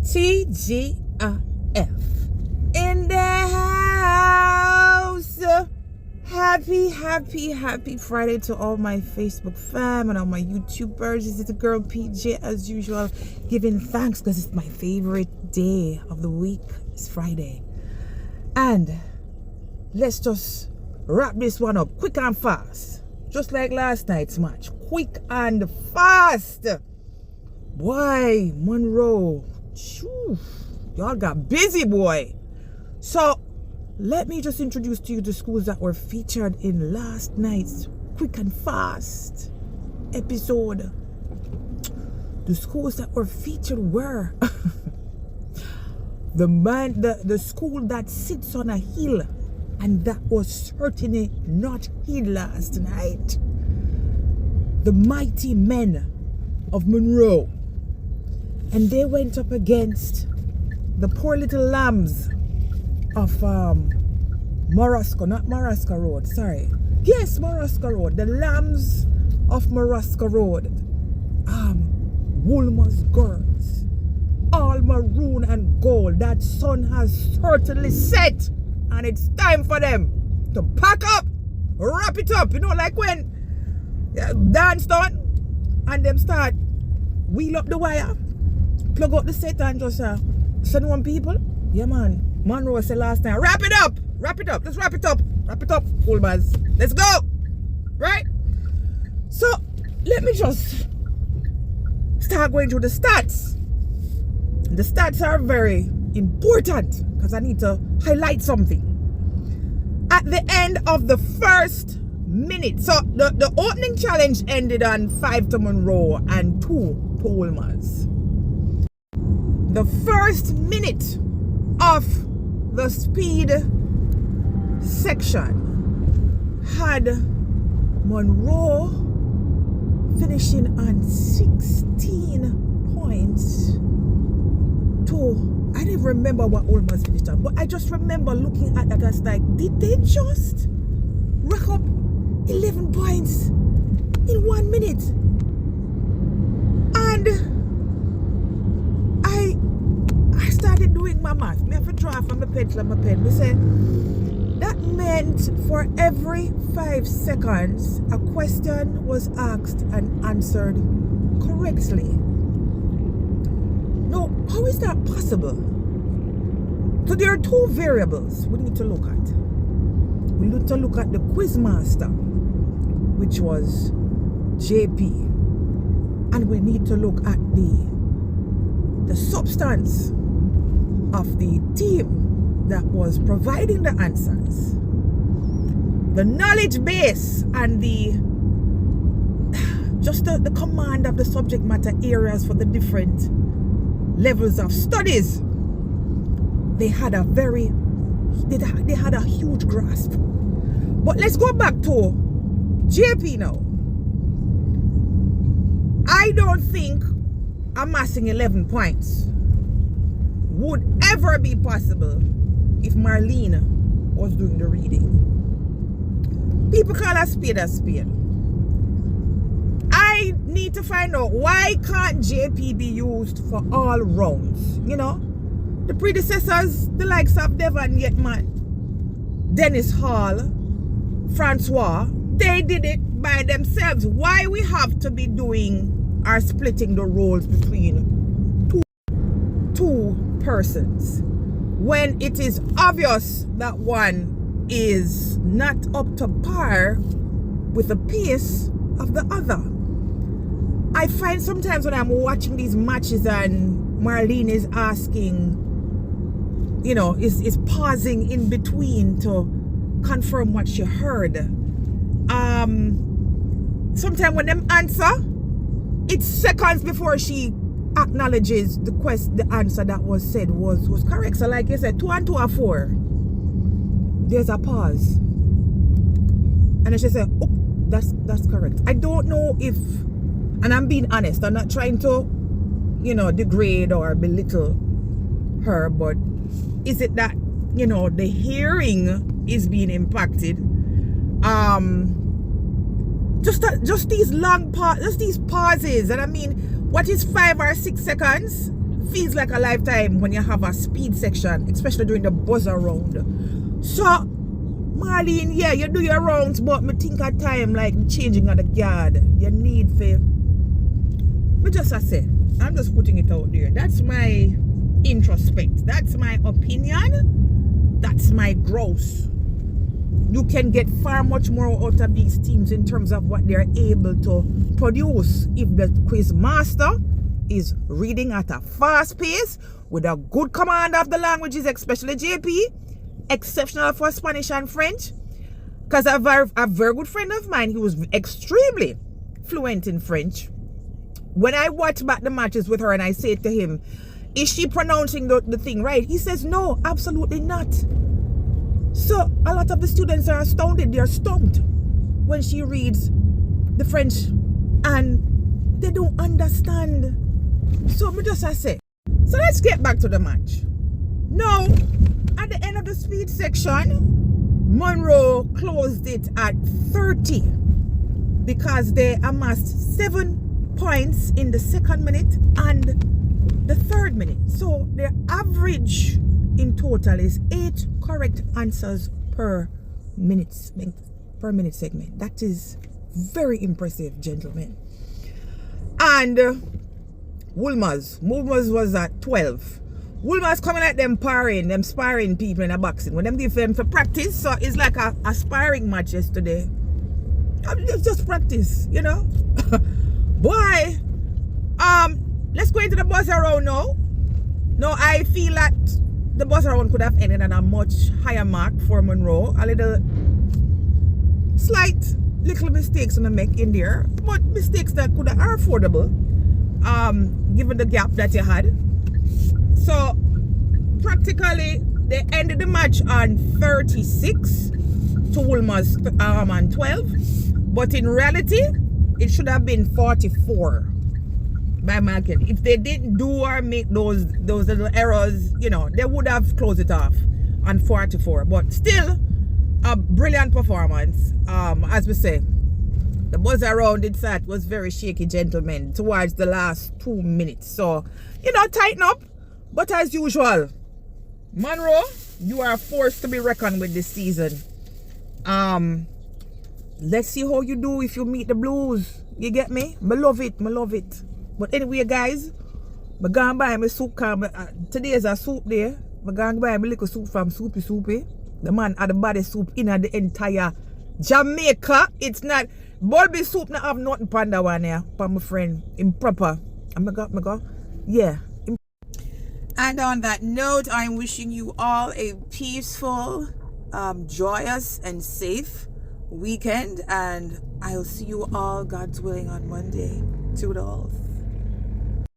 TGIF in the house. Happy Friday to all my Facebook fam and all my YouTubers. This is the girl PJ as usual, giving thanks because it's my favorite day of the week. It's Friday. And let's just wrap this one up quick and fast. Just like last night's match. Quick and fast. Boy, Munro. Y'all got busy, boy. So let me just introduce to you the schools that were featured in last night's quick and fast episode. The schools that were featured were the school that sits on a hill, and that was certainly not hill last night. The mighty men of Munro, and they went up against the poor little lambs of Morosco, not Morosco Road, sorry. Yes, Morosco Road. The lambs of Morosco Road. Wolmers girls. All maroon and gold. That sun has certainly set. And it's time for them to pack up, wrap it up. You know, like when dance done and them start wheel up the wire, plug up the set and just send one people. Yeah, man. Munro said last night, wrap it up, let's wrap it up, Wolmers. Let's go, right? So let me just start going through the stats. The stats are very important because I need to highlight something. At the end of the first minute, so the opening challenge ended on 5 to Munro and 2 to Wolmers. The first minute of the speed section had Munro finishing on 16 points to, I didn't remember what Wolmers finished on, but I just remember looking at that as like, did they just rack up 11 points in 1 minute? And I started doing my math. I have to draw from my pencil and my pen. We said that meant for every 5 seconds a question was asked and answered correctly. Now, how is that possible? So there are 2 variables we need to look at. We need to look at the quizmaster, which was JP, and we need to look at the substance of the team that was providing the answers, the knowledge base, and the command of the subject matter areas for the different levels of studies. They had a huge grasp. But let's go back to JP now. I don't think amassing 11 points would ever be possible if Marlene was doing the reading. People call a spade a spade. I need to find out, why can't JP be used for all rounds? You know, the predecessors, the likes of Devon Yetman, Dennis Hall, Francois, they did it by themselves. Why we have to be doing or splitting the roles between two persons when it is obvious that one is not up to par with the pace of the other? I find sometimes when I'm watching these matches and Marlene is asking, you know, is pausing in between to confirm what she heard. Sometimes when them answer, it's seconds before she acknowledges the answer that was said was correct. So like you said, 2 and 2 are 4. There's a pause. And then she said, oh, that's correct. I don't know if, and I'm being honest, I'm not trying to, you know, degrade or belittle her, but is it that, you know, the hearing is being impacted? Just these long pauses, and I mean, what is 5 or 6 seconds feels like a lifetime when you have a speed section, especially during the buzzer round. So, Marlene, yeah, you do your rounds, but me think at time like changing of the guard. You need for. But just I said, I'm just putting it out there. That's my introspect. That's my opinion. That's my gross. You can get far much more out of these teams in terms of what they're able to produce if the quiz master is reading at a fast pace with a good command of the languages, especially JP, exceptional for Spanish and French. Because a very good friend of mine, he was extremely fluent in French. When I watch back the matches with her and I say to him, is she pronouncing the thing right? He says, no, absolutely not. So a lot of the students are astounded. They're stumped when she reads the French and they don't understand. So me just I say. So let's get back to the match. Now, at the end of the speed section, Munro closed it at 30 because they amassed 7 points in the second minute and the third minute. So their average in total is 8 correct answers per minute segment. That is very impressive, gentlemen. And Wolmers was at 12. Wolmers coming at them sparring people in a boxing. When them give them for practice, so it's like a sparring match yesterday. Just practice, you know. Boy, let's go into the buzzer round now. No, I feel that the buzzer round could have ended on a much higher mark for Munro. A little mistakes on the make in there, but mistakes that could are affordable, given the gap that you had. So practically they ended the match on 36 to Wolmers on 12, but in reality it should have been 44 by market. If they didn't do or make those little errors, you know, they would have closed it off on 44. But still a brilliant performance. As we say, the buzz around it was very shaky, gentlemen, towards the last 2 minutes. So, you know, tighten up. But as usual, Munro, you are forced to be reckoned with this season. Let's see how you do if you meet the Blues. You get me? I love it. But anyway, guys, I'm going to buy my soup. Today is a soup day. I'm going to buy my little soup from Soupy. The man had the body soup in the entire Jamaica. It's not Bulby soup. Not have nothing panda one here. For my friend, improper. I'm go. Yeah. And on that note, I'm wishing you all a peaceful, joyous, and safe weekend. And I'll see you all, God's willing, on Monday. Toodles.